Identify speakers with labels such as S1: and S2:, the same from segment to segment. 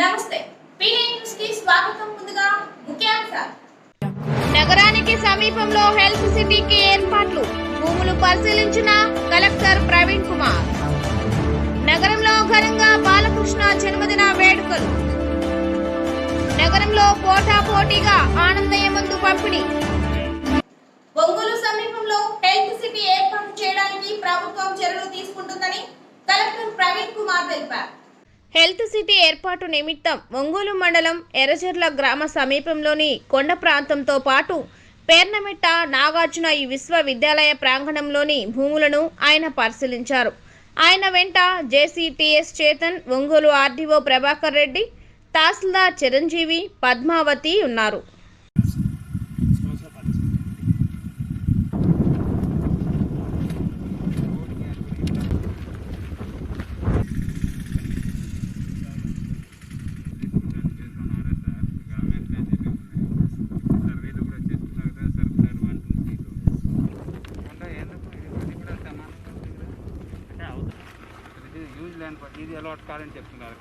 S1: నమస్తే పీనే న్యూస్ కి స్వాగతం. ముందుగా ముఖ్యాంశాలు.
S2: నగరానికి సమీపంలో హెల్త్ సిటీకి ఏర్పాట్లు, భూములు పరిశీలించిన కలెక్టర్ ప్రవీణ్ కుమార్. నగరంలో ఘనంగా బాలకృష్ణ జన్మదిన వేడుకలు. నగరంలో పోటాపోటీగా ఆనందయ్య మందు పంపిణీ.
S1: ఒంగోలు సమీపంలో హెల్త్ సిటీ ఏర్పాటు చేయడానికి ప్రభుత్వం చర్యలు తీసుకుంటుందని కలెక్టర్ ప్రవీణ్ కుమార్ తెలిపారు.
S2: హెల్త్ సిటీ ఏర్పాటు నిమిత్తం ఒంగోలు మండలం ఎర్రజర్ల గ్రామ సమీపంలోని కొండ ప్రాంతంతో పాటు పేర్నమిట్ట నాగార్జున విశ్వవిద్యాలయ ప్రాంగణంలోని భూములను ఆయన పరిశీలించారు. ఆయన వెంట జేసీటీఎస్ చేతన్, ఒంగోలు ఆర్డీఓ ప్రభాకర్ రెడ్డి, తహసీల్దార్ చిరంజీవి, పద్మావతి ఉన్నారు.
S3: ఇది అలాట్ కావాలని చెప్తున్నారు.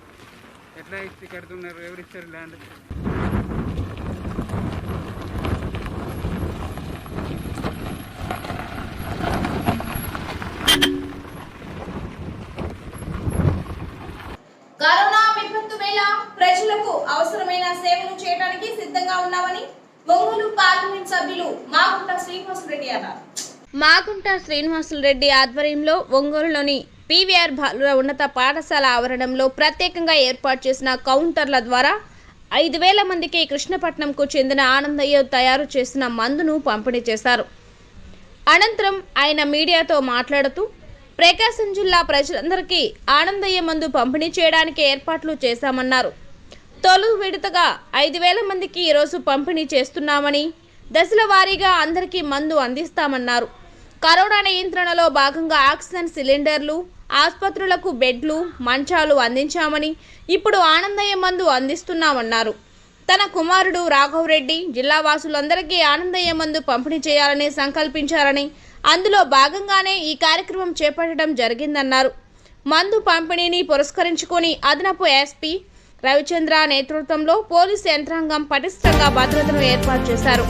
S3: ఎట్లా ఇచ్చి కడుతున్నారు? ఎవరు ఇచ్చారు ల్యాండ్?
S1: కరోనా విపత్తు వేళ ప్రజలకు అవసరమైన సేవలు చేయడానికి సిద్ధంగా ఉన్నామని ఒంగోలు పార్లమెంట్ సభ్యులు మాగుంట శ్రీనివాసరెడ్డి అన్నారు.
S2: మాగుంట శ్రీనివాసరెడ్డి ఆధ్వర్యంలో ఒంగోలులోని పీవీఆర్ బాలుర ఉన్నత పాఠశాల ఆవరణంలో ప్రత్యేకంగా ఏర్పాటు చేసిన కౌంటర్ల ద్వారా 5,000 మందికి కృష్ణపట్నంకు చెందిన ఆనందయ్య తయారు చేసిన మందును పంపిణీ చేశారు. అనంతరం ఆయన మీడియాతో మాట్లాడుతూ ప్రకాశం జిల్లా ప్రజలందరికీ ఆనందయ్య మందు పంపిణీ చేయడానికి ఏర్పాట్లు చేశామన్నారు. తొలి విడతగా 5,000 మందికి ఈరోజు పంపిణీ చేస్తున్నామని, దశల వారీగా అందరికీ మందు అందిస్తామన్నారు. కరోనా నియంత్రణలో భాగంగా ఆక్సిజన్ సిలిండర్లు, ఆసుపత్రులకు బెడ్లు, మంచాలు అందించామని, ఇప్పుడు ఆనందయ్య మందు అందిస్తున్నామన్నారు. తన కుమారుడు రాఘవరెడ్డి జిల్లా వాసులందరికీ ఆనందయ్య మందు పంపిణీ చేయాలని సంకల్పించారని, అందులో భాగంగానే ఈ కార్యక్రమం చేపట్టడం జరిగిందన్నారు. మందు పంపిణీని పురస్కరించుకొని అదనపు ఎస్పీ రవిచంద్ర నేతృత్వంలో పోలీసు యంత్రాంగం పటిష్టంగా భద్రతను ఏర్పాటు చేశారు.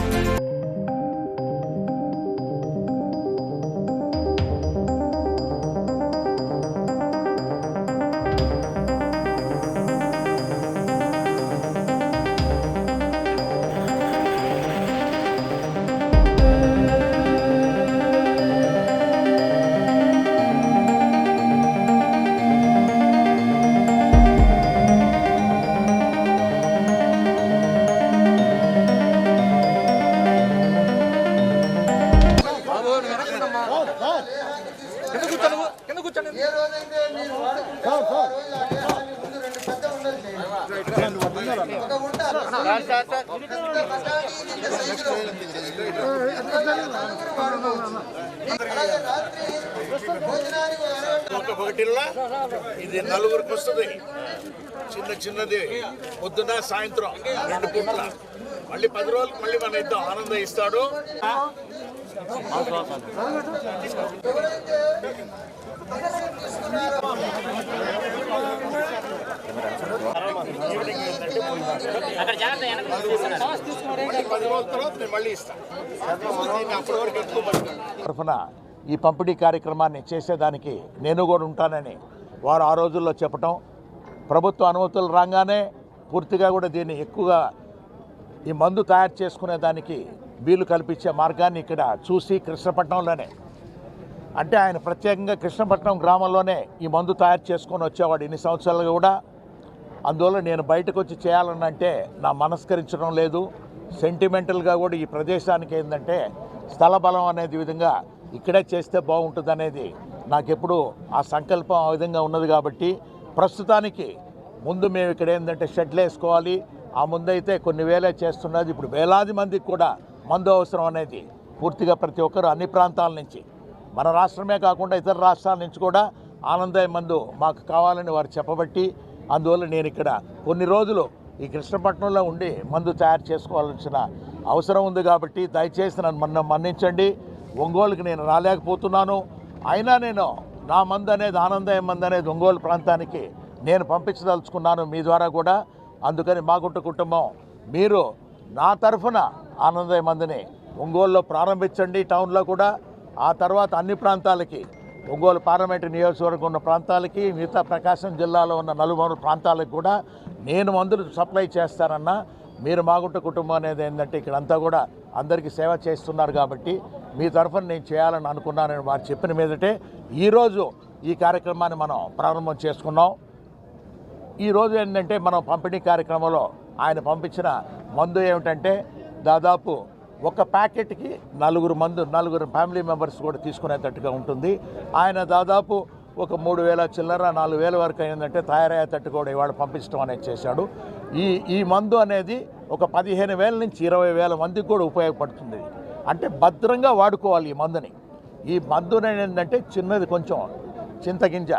S4: ఒకటిల్లా ఇది నలుగురికి వస్తుంది. చిన్నది పొద్దున సాయంత్రం 2 పూట్ల. మళ్ళీ 10 రోజులకు మళ్ళీ మన ఇద్దాం. ఆనందం ఇస్తాడు.
S5: తరఫున ఈ పంపిణీ కార్యక్రమాన్ని చేసేదానికి నేను కూడా ఉంటానని వారు ఆ రోజుల్లో చెప్పటం, ప్రభుత్వ అనుమతులు రాగానే పూర్తిగా కూడా దీన్ని ఎక్కువగా ఈ మందు తయారు చేసుకునే దానికి వీలు కల్పించే మార్గాన్ని ఇక్కడ చూసి కృష్ణపట్నంలోనే, అంటే ఆయన ప్రత్యేకంగా కృష్ణపట్నం గ్రామంలోనే ఈ మందు తయారు చేసుకొని వచ్చేవాడు ఇన్ని సంవత్సరాలుగా కూడా. అందువల్ల నేను బయటకు వచ్చి చేయాలనంటే నా మనస్కరించడం లేదు. సెంటిమెంటల్గా కూడా ఈ ప్రదేశానికి ఏంటంటే స్థల బలం అనేది విధంగా ఇక్కడే చేస్తే బాగుంటుంది అనేది నాకెప్పుడు ఆ సంకల్పం ఆ విధంగా ఉన్నది. కాబట్టి ప్రస్తుతానికి ముందు మేము ఇక్కడ ఏంటంటే షెడ్లు వేసుకోవాలి. ఆ ముందైతే కొన్ని వేలే చేస్తున్నది, ఇప్పుడు వేలాది మందికి కూడా మందు అవసరం అనేది పూర్తిగా ప్రతి ఒక్కరు అన్ని ప్రాంతాల నుంచి, మన రాష్ట్రమే కాకుండా ఇతర రాష్ట్రాల నుంచి కూడా ఆనందయ్య మందు మాకు కావాలని వారు చెప్పబట్టి, అందువల్ల నేను ఇక్కడ కొన్ని రోజులు ఈ కృష్ణపట్నంలో ఉండి మందు తయారు చేసుకోవాల్సిన అవసరం ఉంది. కాబట్టి దయచేసి నన్ను మన్నించండి. ఒంగోలుకి నేను రాలేకపోతున్నాను. అయినా నేను నా మందు అనేది ఆనందయ్య మందు అనేది ఒంగోలు ప్రాంతానికి నేను పంపించదలుచుకున్నాను. మీ ద్వారా కూడా అందుకని మాగుంట కుటుంబం మీరు నా తరఫున ఆనందయ్య మందుని ఒంగోలులో ప్రారంభించండి, టౌన్లో కూడా. ఆ తర్వాత అన్ని ప్రాంతాలకి, ఒంగోలు పార్లమెంటు నియోజకవర్గం ఉన్న ప్రాంతాలకి, మిగతా ప్రకాశం జిల్లాలో ఉన్న నలుమూల ప్రాంతాలకు కూడా నేను మందులు సప్లై చేస్తానన్నా. మీరు మాగుంట కుటుంబం అనేది ఏంటంటే ఇక్కడంతా కూడా అందరికీ సేవ చేస్తున్నారు కాబట్టి మీ తరఫున నేను చేయాలని అనుకున్నానని వారు చెప్పిన మీదటే ఈరోజు ఈ కార్యక్రమాన్ని మనం ప్రారంభం చేసుకున్నాం. ఈరోజు ఏంటంటే మనం పంపిణీ కార్యక్రమంలో ఆయన పంపించిన మందు ఏమిటంటే దాదాపు ఒక ప్యాకెట్కి నలుగురు ఫ్యామిలీ మెంబర్స్ కూడా తీసుకునేటట్టుగా ఉంటుంది. ఆయన దాదాపు ఒక 3,000 చిల్లర 4,000 వరకు అయిందంటే తయారయ్యేటట్టు కూడా ఇవాళ పంపించడం అనేది చేశాడు. ఈ మందు అనేది ఒక 15,000 నుంచి 20,000 మందికి కూడా ఉపయోగపడుతుంది. అంటే భద్రంగా వాడుకోవాలి ఈ మందుని. ఈ మందుని ఏంటంటే చిన్నది కొంచెం చింతగింజ,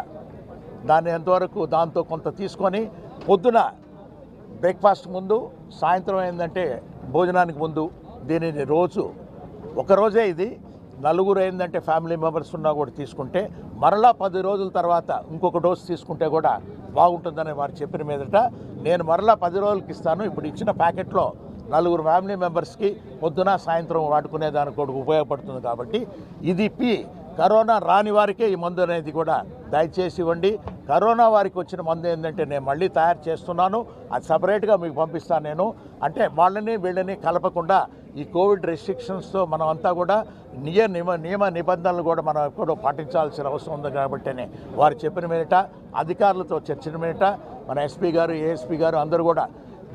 S5: దాన్ని ఎంతవరకు దాంతో కొంత తీసుకొని పొద్దున బ్రేక్ఫాస్ట్ ముందు, సాయంత్రం ఏంటంటే భోజనానికి ముందు దీనిని ఒకరోజే ఇది నలుగురు ఏంటంటే ఫ్యామిలీ మెంబర్స్ ఉన్నా కూడా తీసుకుంటే మరలా 10 రోజుల తర్వాత ఇంకొక డోసు తీసుకుంటే కూడా బాగుంటుందని వారు చెప్పిన మీదట నేను మరలా 10 రోజులకి ఇస్తాను. ఇప్పుడు ఇచ్చిన ప్యాకెట్లో 4 ఫ్యామిలీ మెంబర్స్కి పొద్దున సాయంత్రం వాడుకునే దానికి కూడా ఉపయోగపడుతుంది. కాబట్టి ఇది కరోనా రాని వారికే ఈ మందు అనేది కూడా దయచేసి ఇవ్వండి. కరోనా వారికి వచ్చిన మందు ఏంటంటే నేను మళ్ళీ తయారు చేస్తున్నాను, అది సపరేట్గా మీకు పంపిస్తాను నేను. అంటే వాళ్ళని వీళ్ళని కలపకుండా ఈ కోవిడ్ రెస్ట్రిక్షన్స్తో మనం అంతా కూడా నియమ నిబంధనలు కూడా మనం ఎప్పుడూ పాటించాల్సిన అవసరం ఉంది. కాబట్టినే వారు చెప్పిన మీదట అధికారులతో చర్చిన మీదట మన ఎస్పీ గారు, ఏఎస్పీ గారు అందరూ కూడా,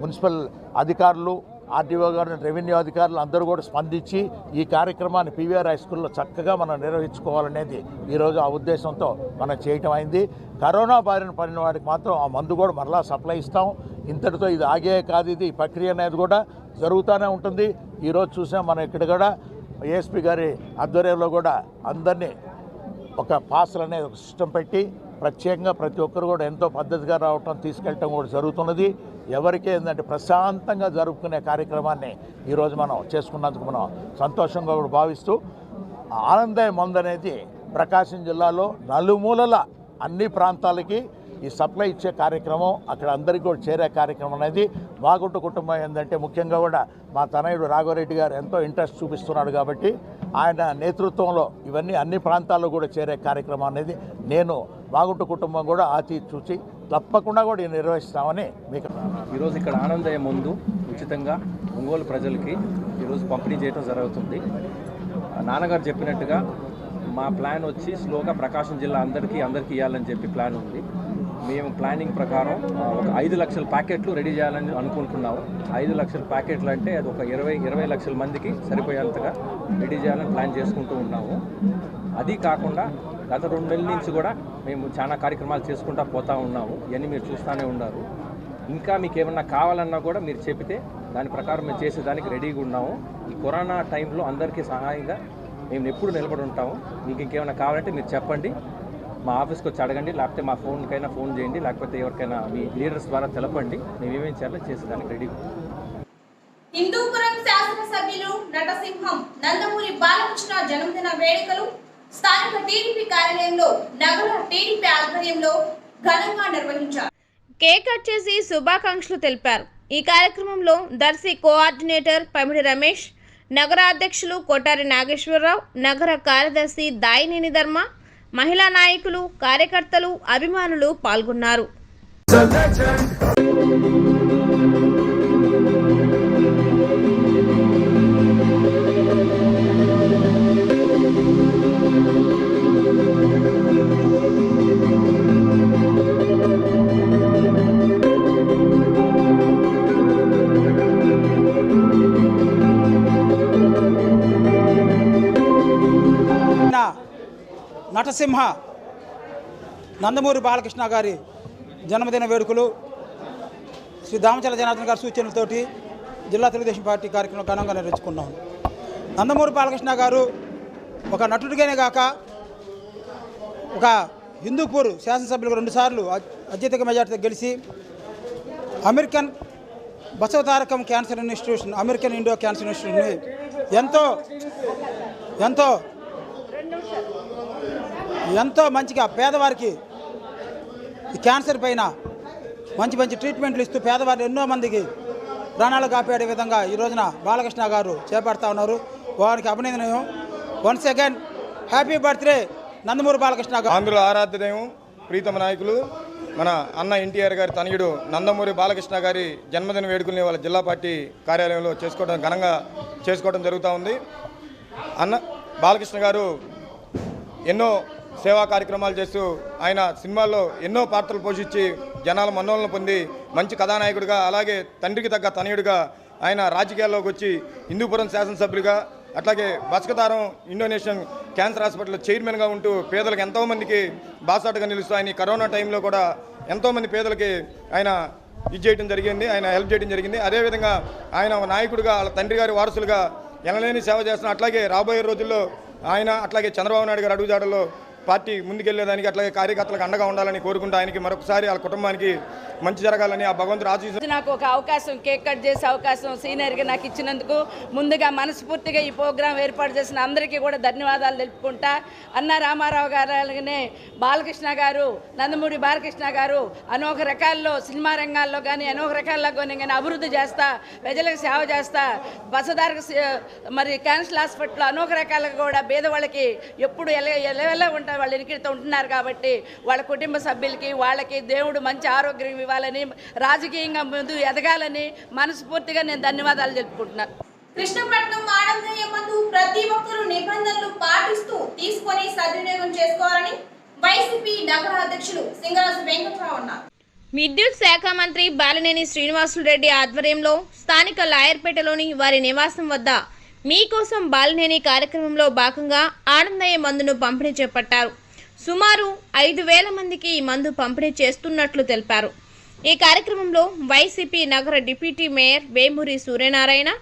S5: మున్సిపల్ అధికారులు, ఆర్టీఓ గారు, రెవెన్యూ అధికారులు అందరూ కూడా స్పందించి ఈ కార్యక్రమాన్ని పీవీఆర్ హై స్కూల్లో చక్కగా మనం నిర్వహించుకోవాలనేది ఈరోజు ఆ ఉద్దేశంతో మనం చేయటం అయింది. కరోనా బారిన పడిన వాడికి మాత్రం ఆ మందు కూడా మరలా సప్లై ఇస్తాం. ఇంతటితో ఇది ఆగే కాదు, ఇది ఈ ప్రక్రియ అనేది కూడా జరుగుతూనే ఉంటుంది. ఈరోజు చూసాం మనం ఇక్కడ కూడా ఏఎస్పీ గారి ఆధ్వర్యంలో కూడా అందరినీ ఒక పాసులు అనేది ఒక సిస్టమ్ పెట్టి ప్రత్యేకంగా ప్రతి ఒక్కరు కూడా ఎంతో పద్ధతిగా రావటం, తీసుకెళ్ళటం కూడా జరుగుతున్నది. ఎవరికి ఏంటంటే ప్రశాంతంగా జరుపుకునే కార్యక్రమాన్ని ఈరోజు మనం చేసుకున్నందుకు మనం సంతోషంగా కూడా భావిస్తూ, ఆనందయ్య మందు అనేది ప్రకాశం జిల్లాలో నలుమూలల అన్ని ప్రాంతాలకి ఈ సప్లై ఇచ్చే కార్యక్రమం, అక్కడ అందరికీ కూడా చేరే కార్యక్రమం అనేది మాగుంట కుటుంబం ఏంటంటే ముఖ్యంగా కూడా మా తనయుడు రాఘవరెడ్డి గారు ఎంతో ఇంట్రెస్ట్ చూపిస్తున్నాడు. కాబట్టి ఆయన నేతృత్వంలో ఇవన్నీ అన్ని ప్రాంతాల్లో కూడా చేరే కార్యక్రమం అనేది నేను మాగుంట కుటుంబం కూడా ఆచి చూసి తప్పకుండా కూడా నిర్వహిస్తామని మీకు.
S6: ఈరోజు ఇక్కడ ఆనందయ్య మందు ఉచితంగా ఒంగోలు ప్రజలకి ఈరోజు పంపిణీ చేయడం జరుగుతుంది. నాన్నగారు చెప్పినట్టుగా మా ప్లాన్ వచ్చి స్లోగా ప్రకాశం జిల్లా అందరికీ ఇవ్వాలని చెప్పి ప్లాన్ ఉంది. మేము ప్లానింగ్ ప్రకారం ఒక 5 లక్షల ప్యాకెట్లు రెడీ చేయాలని అనుకుంటున్నాము. 5 లక్షల ప్యాకెట్లు అంటే అది ఒక 20 లక్షల మందికి సరిపోయేంతగా రెడీ చేయాలని ప్లాన్ చేసుకుంటూ ఉన్నాము. అది కాకుండా గత 2 నెలల నుంచి కూడా మేము చాలా కార్యక్రమాలు చేసుకుంటూ పోతూ ఉన్నాము. ఇవన్నీ మీరు చూస్తూనే ఉన్నారు. ఇంకా మీకు ఏమన్నా కావాలన్నా కూడా మీరు చెబితే దాని ప్రకారం మేము చేసేదానికి రెడీగా ఉన్నాము. ఈ కరోనా టైంలో అందరికీ సహాయంగా మేము ఎప్పుడు నిలబడి ఉంటాము. మీకు ఇంకేమైనా కావాలంటే మీరు చెప్పండి, మా ఆఫీస్కి వచ్చి అడగండి, లేకపోతే మా ఫోన్కైనా ఫోన్ చేయండి, లేకపోతే ఎవరికైనా మీ లీడర్స్ ద్వారా తెలపండి. మేము ఏమేం చేయాలో చేసేదానికి రెడీగా ఉంటాం.
S1: హిందూపురం శాసనసభ్యులు నటసింహం నందమూరి బాలకృష్ణ జన్మదిన వేడుకలు స్థానిక టీడీపీ కార్యాలయంలో నగర టీడీపీ ఆధ్వర్యంలో ఘనంగా నిర్వహించారు.
S2: కేక్ కట్ చేసి శుభాకాంక్షలు తెలిపారు. ఈ కార్యక్రమంలో దర్శి కోఆర్డినేటర్ పమిడి రమేష్, నగర అధ్యక్షులు కొట్టారి నాగేశ్వరరావు, నగర కార్యదర్శి దాయినేని ధర్మ, మహిళా నాయకులు, కార్యకర్తలు, అభిమానులు పాల్గొన్నారు.
S7: నటసింహ నందమూరి బాలకృష్ణ గారి జన్మదిన వేడుకలు శ్రీ దామచల జనార్దన్ గారి సూచనలతోటి జిల్లా తెలుగుదేశం పార్టీ కార్యక్రమం ఘనంగా నిర్వహించుకున్నాం. నందమూరి బాలకృష్ణ గారు ఒక నటుడిగానే కాక ఒక హిందూపూర్ శాసనసభ్యులకు 2 సార్లు అత్యధిక మెజార్టీతో గెలిచి American Basavatarakam cancer institution, American Indo cancer ఇన్స్టిట్యూట్ని ఎంతో మంచిగా పేదవారికి ఈ క్యాన్సర్ పైన మంచి మంచి ట్రీట్మెంట్లు ఇస్తూ పేదవారు ఎన్నో మందికి ప్రాణాలు కాపాడే విధంగా ఈ రోజున బాలకృష్ణ గారు చేపడతా ఉన్నారు. వారికి అభినందనీయం. Once again happy birthday Nandamuri Balakrishna గారు.
S8: ఆంధ్రుల ఆరాధ్య దైవం ప్రీతమ నాయకులు మన అన్న ఎన్టీఆర్ గారి తనయుడు నందమూరి బాలకృష్ణ గారి జన్మదిన వేడుకల్ని వాళ్ళ జిల్లా పార్టీ కార్యాలయంలో ఘనంగా చేసుకోవడం జరుగుతూ ఉంది. అన్న బాలకృష్ణ గారు ఎన్నో సేవా కార్యక్రమాలు చేస్తూ ఆయన సినిమాల్లో ఎన్నో పాత్రలు పోషించి జనాల మన్ననలు పొంది మంచి కథానాయకుడిగా, అలాగే తండ్రికి తగ్గ తనయుడిగా ఆయన రాజకీయాల్లోకి వచ్చి హిందూపురం శాసనసభ్యుడిగా, అట్లాగే బస్కతారం ఇండోనేషియన్ క్యాన్సర్ హాస్పిటల్ చైర్మన్గా ఉంటూ పేదలకు ఎంతోమందికి బాసాటుగా నిలుస్తూ ఆయన కరోనా టైంలో కూడా ఎంతోమంది పేదలకి ఆయన ఆయన హెల్ప్ చేయడం జరిగింది. అదేవిధంగా ఆయన నాయకుడిగా వాళ్ళ తండ్రి గారి వారసులుగా ఎనలేని సేవ చేస్తున్న, అట్లాగే రాబోయే రోజుల్లో ఆయన అట్లాగే చంద్రబాబు నాయుడు గారు అడుగుజాడల్లో పార్టీ ముందుకెళ్లేదానికి అట్లాగే కార్యకర్తలకు అండగా ఉండాలని కోరుకుంటూ ఆయనకి మరొకసారి వాళ్ళ కుటుంబానికి మంచి జరగాలని ఆ భగవంతుడు ఆశీస్సులు.
S9: నాకు ఒక అవకాశం, కేక్ కట్ చేసే అవకాశం సీనియర్గా నాకు ఇచ్చినందుకు ముందుగా మనస్ఫూర్తిగా ఈ ప్రోగ్రాం ఏర్పాటు చేసిన అందరికీ కూడా ధన్యవాదాలు తెలుపుకుంటా. అన్న రామారావు గారు అలాగనే బాలకృష్ణ గారు, నందమూరి బాలకృష్ణ గారు అనేక రకాల్లో సినిమా రంగాల్లో కానీ అనేక రకాల్లో కానీ అభివృద్ధి చేస్తా, ప్రజలకు సేవ చేస్తా, బసదారకు మరి క్యాన్సర్ హాస్పిటల్ అనేక రకాలుగా కూడా పేదవాళ్ళకి ఎప్పుడు ఎలా ఉంటారు, వాళ్ళు ఇరికితో ఉంటున్నారు. కాబట్టి వాళ్ళ కుటుంబ సభ్యులకి వాళ్ళకి దేవుడు మంచి ఆరోగ్యం ఇవ్వాలని, రాజకీయంగా ముందు ఎదగాలని మనస్ఫూర్తిగా నేను ధన్యవాదాలు తెలుపుకుంటున్నాను.
S1: కృష్ణపట్నం ఆనందయ్య మందు ప్రతి ఒక్కరూ నిబంధనలు పాటిస్తూ తీసుకొని సద్వినియోగం చేసుకోవాలని వైసీపీ నగర అధ్యక్షులు సింగరాజు వెంకట్రావు అన్నారు.
S2: విద్యుత్ శాఖ మంత్రి బాలినేని శ్రీనివాసులరెడ్డి ఆధ్వర్యంలో స్థానిక లాయర్పేటలోని వారి నివాసం వద్ద మీకోసం బాలినేని కార్యక్రమంలో భాగంగా ఆనందయ్య మందును పంపిణీ చేపట్టారు. సుమారు 5,000 మందికి ఈ మందు పంపిణీ చేస్తున్నట్లు తెలిపారు. ఈ కార్యక్రమంలో వైసీపీ నగర deputy mayor Vemuri Suryanarayana,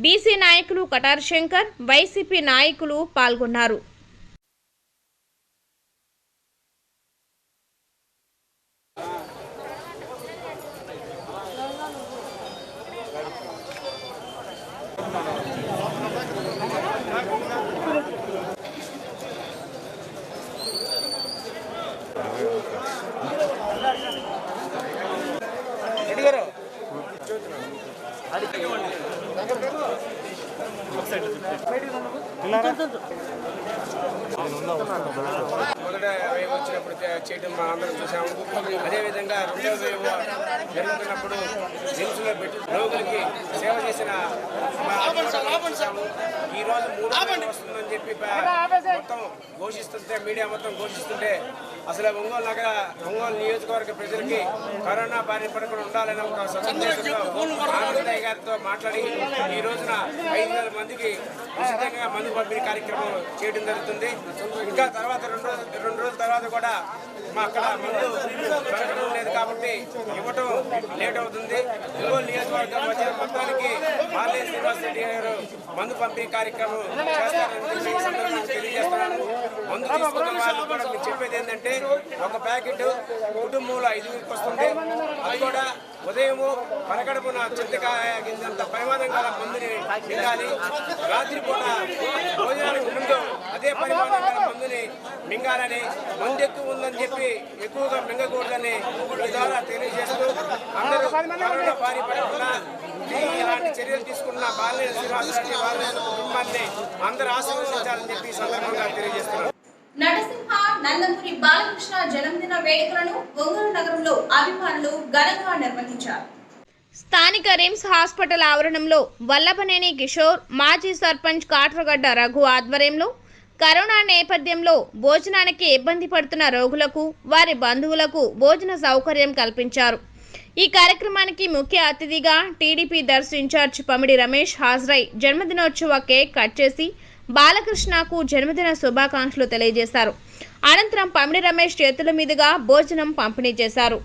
S2: BC నాయకులు కటార్ శంకర్, వైసీపీ నాయకులు పాల్గొన్నారు.
S3: మొదట వేవ్ వచ్చినప్పుడు చేయడం మా అందరం చూసాము. అదేవిధంగా రెండవ వేవ్ జరుగుతున్నప్పుడు జిమ్స్లో పెట్టి రోగులకి సేవ చేసిన చూసాము. ఈరోజు 3వ వేవ్ వస్తుందని చెప్పి మొత్తం ఘోషిస్తుంటే, మీడియా మొత్తం ఘోషిస్తుంటే అసలు ఒంగోలు నియోజకవర్గ ప్రజలకి కరోనా బారిన పడకుండా ఉండాలని ఒక సదుద్దేశంతో ఆనందయ్య గారితో మాట్లాడి ఈ రోజున 5,000 మందికి ఉచితంగా మందు పంపిణీ కార్యక్రమం చేయడం జరుగుతుంది. ఇంకా తర్వాత రెండు రోజుల తర్వాత కూడా మా అక్కడ మందు దొరకడం లేదు కాబట్టి ఇవ్వటం లేట్ అవుతుంది. ఒంగోలు నియోజకవర్గం వచ్చిన మొత్తానికి బాలినేని శ్రీనివాసరెడ్డి గారు మందు పంపిణీ కార్యక్రమం చేస్తారని ఈ సందర్భంగా తెలియజేస్తున్నాను. మందు తీసుకున్న వాళ్ళు కూడా మీరు చెప్పేది ఏంటంటే, ఒక ప్యాకెట్ కుటుంబంలో 5 వస్తుంది. అది కూడా ఉదయము పరగడుపున చింతకాయ గింజంత పరిమాణం గల మందుని మింగాలి. రాత్రిపూట భోజనానికి ముందు అదే పరిమాణం గల మందుని మింగాలని, మందు ఎక్కువ ఉందని చెప్పి ఎక్కువగా మింగకూడదని ఈ ద్వారా తెలియజేస్తూ అందరూ కరోనా బారి పడకుండా ఇలాంటి చర్యలు తీసుకున్న బాలినేని శ్రీనివాసరెడ్డి వాళ్ళ కుటుంబాన్ని అందరూ ఆశీర్వదించాలని చెప్పి ఈ సందర్భంగా తెలియజేస్తున్నారు.
S1: నరసింహ నందమూరి బాలకృష్ణ జన్మదిన వేడుకలను ఒంగోలు నగరంలో అభిమానులు ఘనంగా నిర్వహించారు.
S2: స్థానిక రిమ్స్ హాస్పిటల్ ఆవరణంలో వల్లభనేని కిషోర్, మాజీ సర్పంచ్ కాట్రగడ్డ రఘు ఆధ్వర్యంలో కరోనా నేపథ్యంలో భోజనానికి ఇబ్బంది పడుతున్న రోగులకు, వారి బంధువులకు భోజన సౌకర్యం కల్పించారు. ఈ కార్యక్రమానికి ముఖ్య అతిథిగా టీడీపీ దర్శి ఇన్ఛార్జ్ పమిడి రమేష్ హాజరై జన్మదినోత్సవ కేక్ కట్ చేసి బాలకృష్ణకు జన్మదిన శుభాకాంక్షలు తెలియజేశారు. అనంతరం పమిడి రమేష్ చేతుల మీదుగా భోజనం పంపిణీ చేశారు.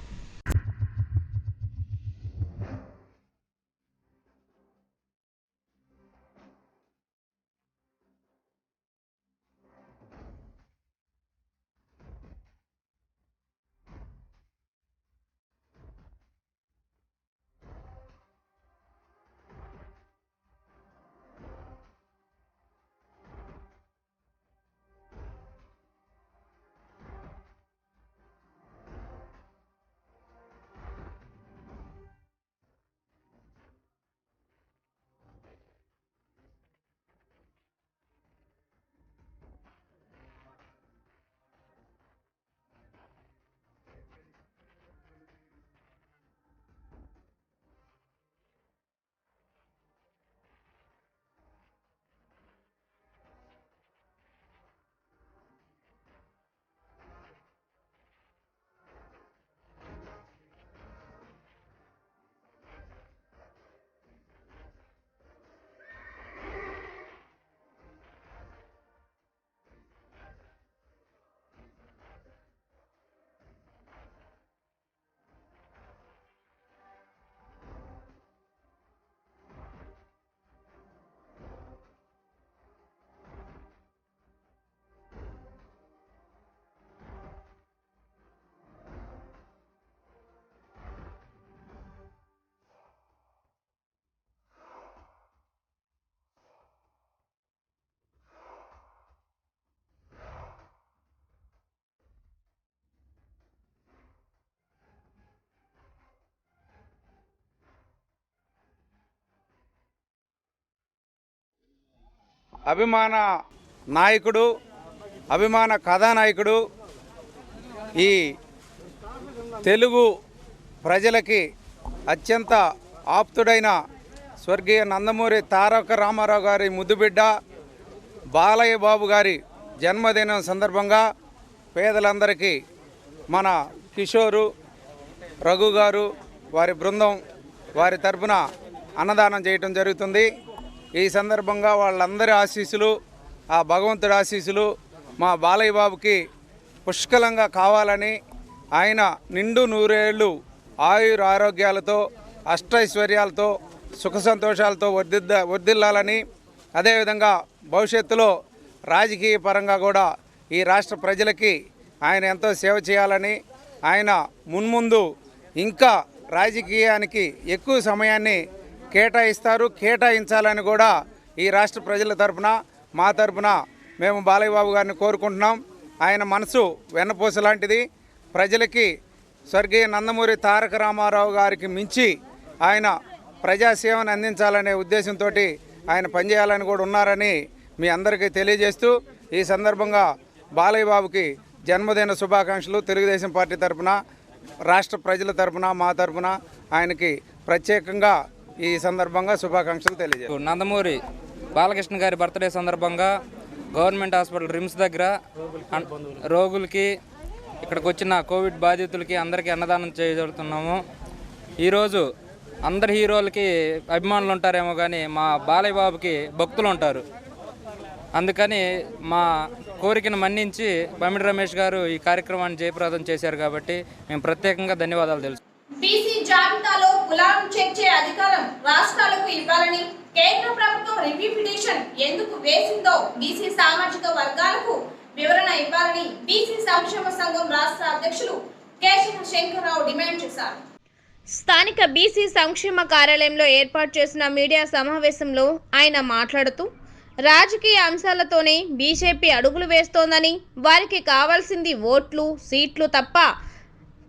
S10: అభిమాన నాయకుడు, అభిమాన కథానాయకుడు, ఈ తెలుగు ప్రజలకి అత్యంత ఆప్తుడైన స్వర్గీయ నందమూరి తారక రామారావు గారి ముద్దుబిడ్డ బాలయ్య బాబు గారి జన్మదినం సందర్భంగా పేదలందరికీ మన కిషోరు, రఘు గారు, వారి బృందం వారి తరపున అన్నదానం చేయటం జరుగుతుంది. ఈ సందర్భంగా వాళ్ళందరి ఆశీస్సులు, ఆ భగవంతుడి ఆశీస్సులు మా బాలయ్య బాబుకి పుష్కలంగా కావాలని, ఆయన నిండు నూరేళ్ళు ఆయుర ఆరోగ్యాలతో అష్టైశ్వర్యాలతో సుఖ సంతోషాలతో వర్ధిల్లాలని, అదేవిధంగా భవిష్యత్తులో రాజకీయ పరంగా కూడా ఈ రాష్ట్ర ప్రజలకి ఆయన ఎంతో సేవ చేయాలని, ఆయన మున్ముందు ఇంకా రాజకీయానికి ఎక్కువ సమయాన్ని కేటాయించాలని కూడా ఈ రాష్ట్ర ప్రజల తరపున, మా తరపున మేము బాలయ్య బాబు గారిని కోరుకుంటున్నాం. ఆయన మనసు వెన్నపూస లాంటిది. ప్రజలకి స్వర్గీయ నందమూరి తారక రామారావు గారికి మించి ఆయన ప్రజాసేవను అందించాలనే ఉద్దేశంతో ఆయన పనిచేయాలని కూడా ఉన్నారని మీ అందరికీ తెలియజేస్తూ, ఈ సందర్భంగా బాలయ్య బాబుకి జన్మదిన శుభాకాంక్షలు తెలుగుదేశం పార్టీ తరపున, రాష్ట్ర ప్రజల తరపున, మా తరపున ఆయనకి ప్రత్యేకంగా ఈ సందర్భంగా శుభాకాంక్షలు తెలియజేస్తాం.
S11: నందమూరి బాలకృష్ణ గారి బర్త్డే సందర్భంగా గవర్నమెంట్ హాస్పిటల్ రిమ్స్ దగ్గర రోగులకి, ఇక్కడికి వచ్చిన కోవిడ్ బాధితులకి అందరికీ అన్నదానం చేయగలుగుతున్నాము. ఈరోజు అందరి హీరోలకి అభిమానులు ఉంటారేమో కానీ మా బాలయ్య బాబుకి భక్తులు ఉంటారు. అందుకని మా కోరికను మన్నించి బమిడి రమేష్ గారు ఈ కార్యక్రమాన్ని జయప్రదం చేశారు కాబట్టి మేము ప్రత్యేకంగా ధన్యవాదాలు తెలుసు.
S1: బీసీ జాబితాలో కులాలను చేర్చే అధికారం రాష్ట్రాలకు ఇవ్వాలని కేంద్ర ప్రభుత్వం రివ్యూ పిటిషన్ ఎందుకు వేసిందో బీసీ సామాజిక వర్గాలకు వివరణ ఇవ్వాలని బీసీ సంక్షేమ సంఘం రాష్ట్ర అధ్యక్షులు కేశవ శంకర్రావు డిమాండ్ చేశారు.
S2: స్థానిక బీసీ సంక్షేమ కార్యాలయంలో ఏర్పాటు చేసిన మీడియా సమావేశంలో ఆయన మాట్లాడుతూ, రాజకీయ అంశాలతోనే బీజేపీ అడుగులు వేస్తోందని, వారికి కావాల్సింది ఓట్లు, సీట్లు తప్ప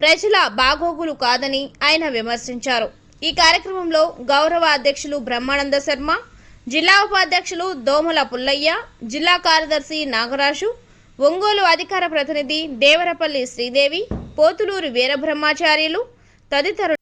S2: ప్రజల బాగోగులు కాదని ఆయన విమర్శించారు. ఈ కార్యక్రమంలో గౌరవ అధ్యక్షులు బ్రహ్మానంద శర్మ, జిల్లా ఉపాధ్యక్షులు దోమల పుల్లయ్య, జిల్లా కార్యదర్శి నాగరాజు, ఒంగోలు అధికార ప్రతినిధి దేవరపల్లి శ్రీదేవి, పోతులూరు వీరబ్రహ్మచార్యులు తదితరులు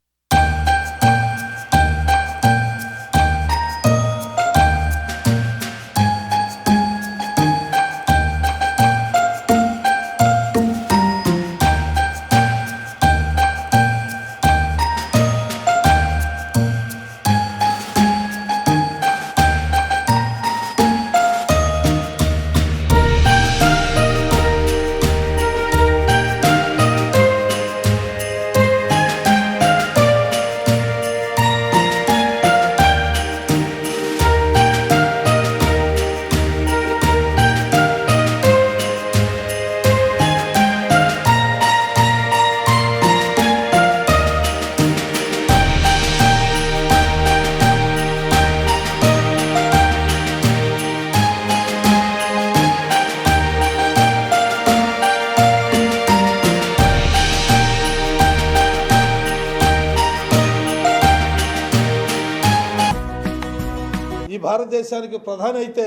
S12: భారతదేశానికి ప్రధాని అయితే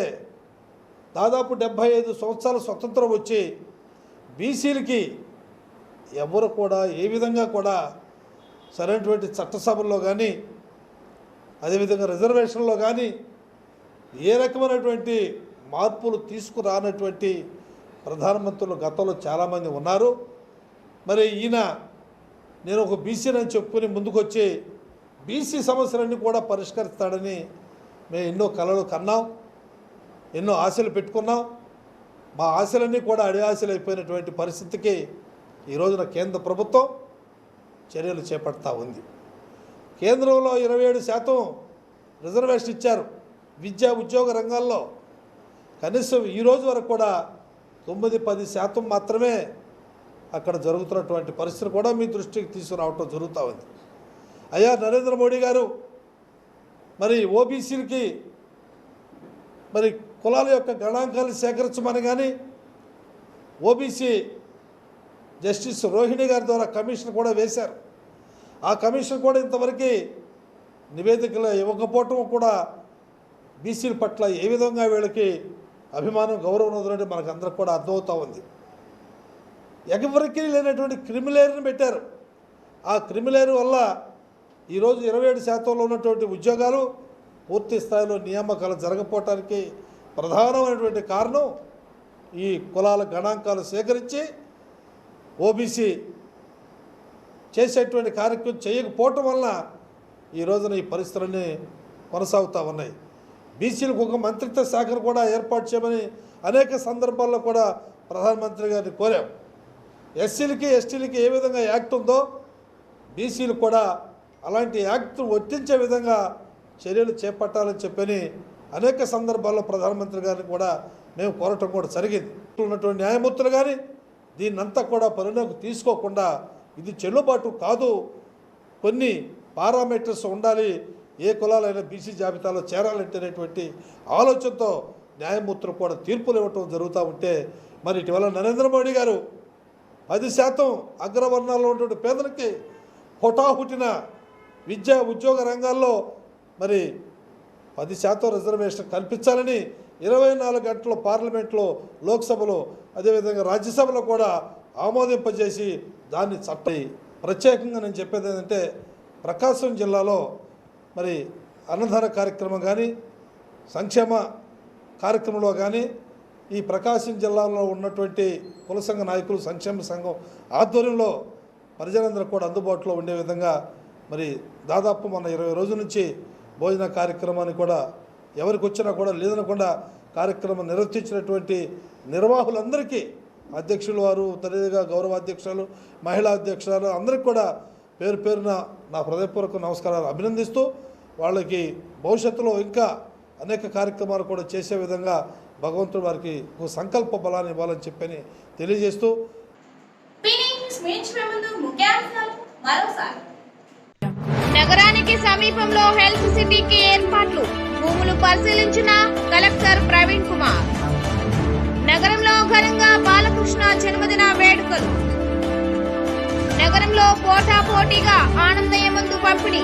S12: దాదాపు 75 సంవత్సరాల స్వతంత్రం వచ్చి బీసీలకి ఎవరు కూడా ఏ విధంగా కూడా సరైనటువంటి చట్టసభల్లో కానీ, అదేవిధంగా రిజర్వేషన్లో కానీ ఏ రకమైనటువంటి మార్పులు తీసుకురానటువంటి ప్రధానమంత్రులు గతంలో చాలామంది ఉన్నారు. మరి ఈయన నేను ఒక బీసీని చెప్పుకొని ముందుకొచ్చి బీసీ సమస్యలన్నీ కూడా పరిష్కరిస్తాడని మేము ఎన్నో కలలు కన్నాం, ఎన్నో ఆశలు పెట్టుకున్నాం. మా ఆశలన్నీ కూడా అడియాశలు అయిపోయినటువంటి పరిస్థితికి ఈ రోజున కేంద్ర ప్రభుత్వం చర్యలు చేపడతా ఉంది. కేంద్రంలో 27% రిజర్వేషన్ ఇచ్చారు. విద్యా ఉద్యోగ రంగాల్లో కనీసం ఈ రోజు వరకు కూడా 9-10% మాత్రమే అక్కడ జరుగుతున్నటువంటి పరిస్థితి కూడా మీ దృష్టికి తీసుకురావటం జరుగుతూ ఉంది. అయ్యా నరేంద్ర మోడీ గారు మరి ఓబీసీలకి మరి కులాల యొక్క గణాంకాలు సేకరించమని కానీ, ఓబీసీ జస్టిస్ రోహిణి గారి ద్వారా కమిషన్ కూడా వేశారు. ఆ కమిషన్ కూడా ఇంతవరకు నివేదికలు ఇవ్వకపోవటం కూడా బీసీల పట్ల ఏ విధంగా వీళ్ళకి అభిమానం, గౌరవం ఉన్నది మనకు అందరికి కూడా అర్థమవుతూ ఉంది. ఎవరికి లేనటువంటి క్రిమిలేరుని పెట్టారు. ఆ క్రిమిలేరు వల్ల ఈరోజు 27% ఉన్నటువంటి ఉద్యోగాలు పూర్తి స్థాయిలో నియామకాలు జరగకపోవటానికి ప్రధానమైనటువంటి కారణం ఈ కులాల గణాంకాలు సేకరించి ఓబీసీ చేసేటువంటి కార్యక్రమం చేయకపోవటం వల్ల ఈ రోజున ఈ పరిస్థితులన్నీ కొనసాగుతూ ఉన్నాయి. బీసీలకు ఒక మంత్రిత్వ శాఖను కూడా ఏర్పాటు చేయమని అనేక సందర్భాల్లో కూడా ప్రధానమంత్రి గారిని కోరాం. ఎస్సీలకి ఎస్టీలకి ఏ విధంగా యాక్ట్ ఉందో బీసీలు కూడా అలాంటి యాక్ట్ వర్తించే విధంగా చర్యలు చేపట్టాలని చెప్పని అనేక సందర్భాల్లో ప్రధానమంత్రి గారిని కూడా మేము కోరటం కూడా జరిగింది. ఉన్నటువంటి న్యాయమూర్తులు కానీ దీన్నంతా కూడా పరిగణలోకి తీసుకోకుండా ఇది చెల్లుబాటు కాదు, కొన్ని పారామీటర్స్ ఉండాలి, ఏ కులాలైనా బీసీ జాబితాలో చేరాలంటేనేటువంటి ఆలోచనతో న్యాయమూర్తులు కూడా తీర్పులు ఇవ్వటం జరుగుతూ ఉంటే మరి ఇటీవల నరేంద్ర మోడీ గారు 10% అగ్రవర్ణాల్లో ఉన్నటువంటి పేదలకి హుటాహుటిన విద్యా ఉద్యోగ రంగాల్లో మరి 10% రిజర్వేషన్ కల్పించాలని 24 గంటలు పార్లమెంట్లో, లోక్సభలో, అదేవిధంగా రాజ్యసభలో కూడా ఆమోదింపజేసి దాన్ని చట్టి ప్రత్యేకంగా నేను చెప్పేది ఏంటంటే ప్రకాశం జిల్లాలో మరి అన్నదాన కార్యక్రమం కానీ సంక్షేమ కార్యక్రమంలో కానీ ఈ ప్రకాశం జిల్లాలో ఉన్నటువంటి కుల సంఘ నాయకులు సంక్షేమ సంఘం ఆధ్వర్యంలో ప్రజలందరూ కూడా అందుబాటులో ఉండే విధంగా మరి దాదాపు మన 20 రోజుల నుంచి భోజన కార్యక్రమాన్ని కూడా ఎవరికి వచ్చినా కూడా లేదనకుండా కార్యక్రమం నిర్వర్తించినటువంటి నిర్వాహకులందరికీ అధ్యక్షులు వారు, తల్లిగా గౌరవ అధ్యక్షులు, మహిళా అధ్యక్షురాలు అందరికీ కూడా పేరు పేరున నా హృదయపూర్వక నమస్కారాలు అభినందిస్తూ వాళ్ళకి భవిష్యత్తులో ఇంకా అనేక కార్యక్రమాలు కూడా చేసే విధంగా భగవంతుడు వారికి ఒక సంకల్ప బలాన్ని ఇవ్వాలని చెప్పని తెలియజేస్తూ
S2: నగరానికి సమీపంలో హెల్త్ సిటీకి ఏర్పాట్లు, భూములు పరిశీలించిన కలెక్టర్ ప్రవీణ్ కుమార్. నగరంలో ఘనంగా బాలకృష్ణ జన్మదిన వేడుకలు. నగరంలో పోటాపోటీగా ఆనందయ్య మందు పంపిణీ.